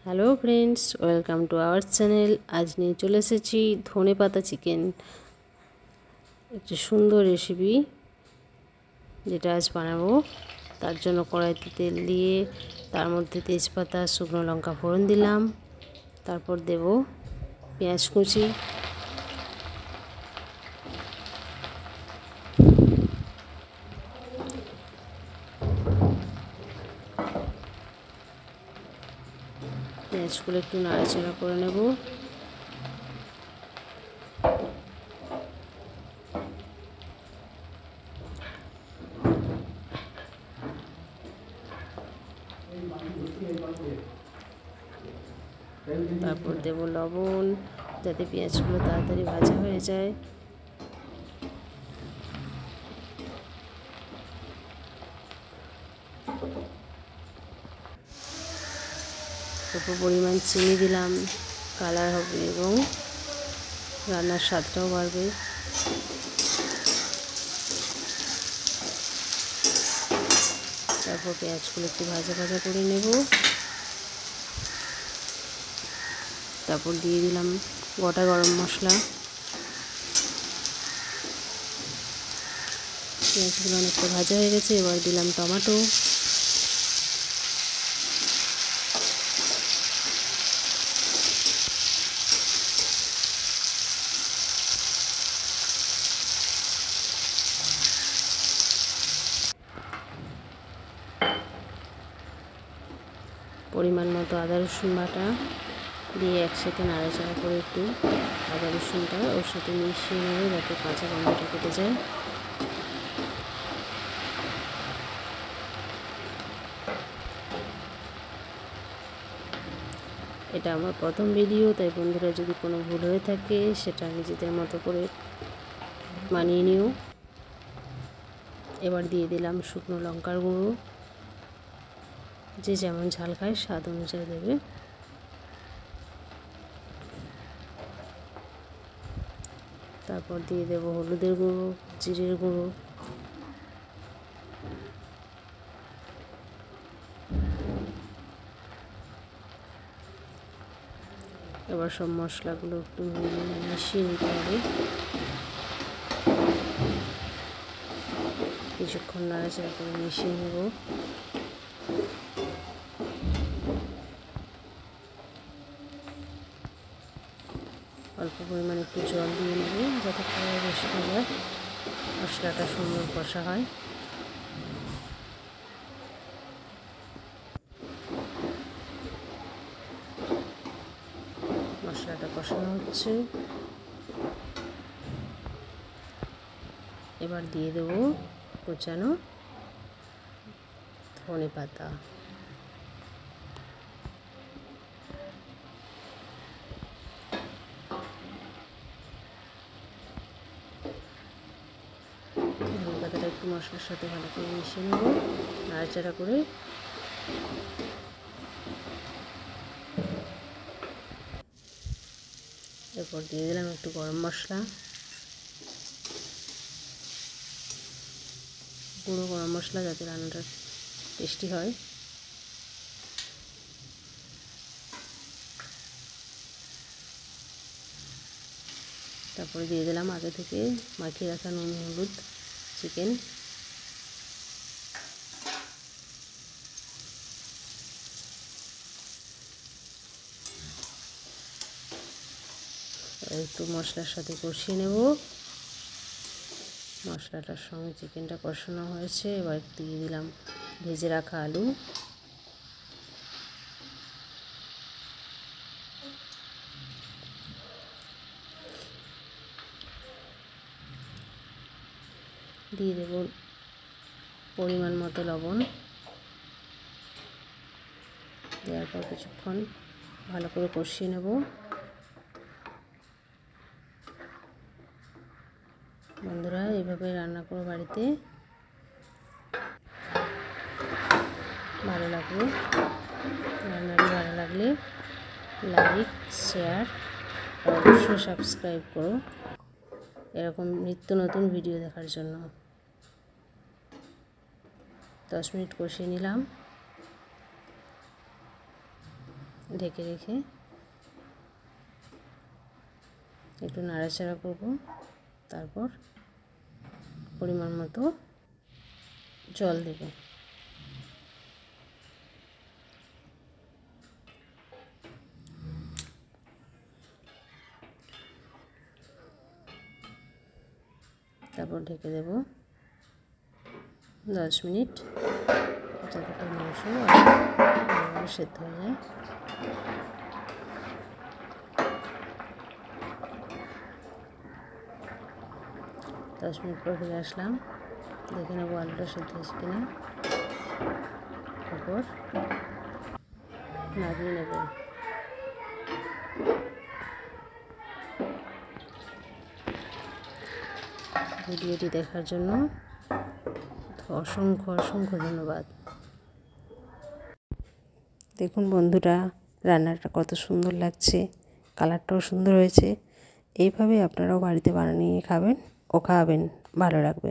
Hello friends, welcome to our channel. আজ নিয়ে চলে এসেছি ধনেপাতা চিকেন, একটি সুন্দর রেসিপি যেটা আজ বানাবো। তার জন্য কড়াইতে তেল দিয়ে তার মধ্যে তেজপাতা, শুকনো লঙ্কা ফোড়ন দিলাম। তারপর দেব পেঁয়াজ কুচি, পেঁয়াজগুলো একটু নাড়াচাড়া করে নেব। তারপর দেব লবণ, যাতে পেঁয়াজগুলো তাড়াতাড়ি ভাজা হয়ে যায়। অল্প পরিমাণ চিনি দিলাম, কালার হবে এবং রান্নার স্বাদটাও বাড়বে। তারপর পেঁয়াজগুলো একটু ভাজা ভাজা করে নেব। তারপর দিয়ে দিলাম গোটা গরম মশলা। পেঁয়াজগুলো অনেকটা ভাজা হয়ে গেছে, এবার দিলাম টমেটো। পরিমাণ মতো আদা রসুন বাটা দিয়ে একসাথে নাড়াচাড়া করে একটু আদা রসুনটা ওর সাথে মিশিয়ে নেব, যাতে কাঁচা গন্ধটা কেটে যায়। এটা আমার প্রথম ভিডিও, তাই বন্ধুরা যদি কোনো ভুল হয়ে থাকে সেটা নিজেদের মতো করে মানিয়ে নিও। এবার দিয়ে দিলাম শুকনো লঙ্কার গুঁড়ো, যে যেমন ঝাল খায় স্বাদ অনুযায়ী দেবে। তারপর দিয়ে দেব হলুদের গুঁড়ো, জিরের গুঁড়ো, এবার সব মশলাগুলো একটু মিশিয়ে নিতে হবে। কিছুক্ষণ নাড়াচাড়া করে মিশিয়ে নেব। অল্প পরিমাণে একটু জল দিয়ে নেব, যাতে খাওয়া বেশি যায়, মশলাটা সুন্দর কষা হয়। মশলাটা কষানো হচ্ছে, এবার দিয়ে দেব কুচানো ধনেপাতা। ধনেপাতাটা একটু মশলার সাথে ভালো করে মিশিয়ে নেব, নাড়াচাড়া করে। এরপর দিয়ে দিলাম একটু গরম মশলা, গুঁড়ো গরম মশলা, যাতে রান্নাটা টেস্টি হয়। তারপরে দিয়ে দিলাম আগে থেকে মাখিয়ে রাখা নুন হলুদ চিকেন। একটু মশলার সাথে কষিয়ে নেব। মশলাটার সঙ্গে চিকেনটা কষানো হয়েছে, এবার দিয়ে দিলাম ভেজে রাখা আলু। দিয়ে দেব পরিমাণ মতো লবণ। দেওয়ার পর কিছুক্ষণ ভালো করে কষিয়ে নেব। বন্ধুরা, এইভাবে রান্না করো বাড়িতে, ভালো লাগবে। রান্নাটি ভালো লাগলে লাইক, শেয়ার আর অবশ্যই সাবস্ক্রাইব করো এরকম নিত্য নতুন ভিডিও দেখার জন্য। 10 মিনিট কষিয়ে নিলাম, ঢেকে রেখে একটু নাড়াচাড়া করব। তারপর পরিমাণ মতো জল দেব। তারপর ঢেকে দেব 10 মিনিট, যাতে মাংস সেদ্ধ হয়ে যায়। দশ মিনিট পর ফিরে আসলাম, দেখে নেবো আলুটা সেদ্ধ হয়েছে কিনা। তারপর নামিয়ে নেব। ভিডিওটি দেখার জন্য অসংখ্য অসংখ্য ধন্যবাদ। দেখুন বন্ধুরা, রান্নাটা কত সুন্দর লাগছে, কালারটাও সুন্দর হয়েছে। এইভাবে আপনারাও বাড়িতে বানিয়ে খাবেন ও খাওয়াবেন, ভালো লাগবে।